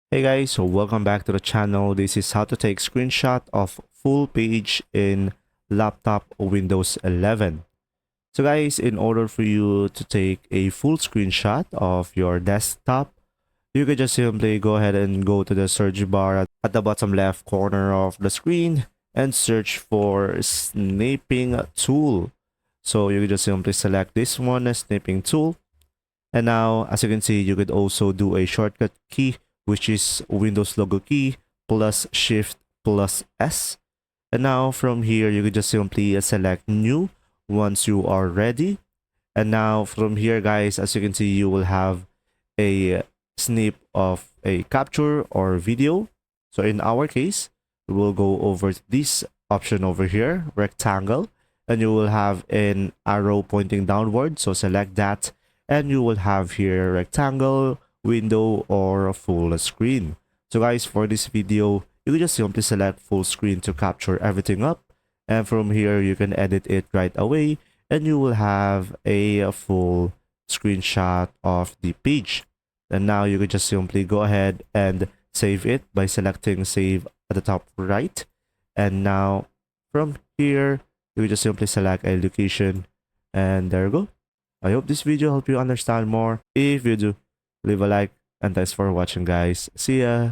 Hey guys, so welcome back to the channel. This is how to take screenshot of full page in laptop Windows 11. So guys, in order for you to take a full screenshot of your desktop, you could just simply go ahead and go to the search bar at the bottom left corner of the screen and search for snipping tool. So you could just simply select this one as snipping tool. And now, as you can see, you could also do a shortcut key, which is Windows logo key plus Shift plus S. And now from here, you could just simply select new once you are ready. And now from here, guys, as you can see, you will have a snip of a capture or video. So in our case, we will go over this option over here, rectangle, and you will have an arrow pointing downward. So select that and you will have here rectangle, window, or a full screen. So guys, for this video, you can just simply select full screen to capture everything up. And from here, you can edit it right away and you will have a full screenshot of the page. And now you can just simply go ahead and save it by selecting save at the top right. And now from here, you can just simply select a location and there you go. I hope this video helped you understand more. If you do, leave a like and thanks for watching guys. See ya!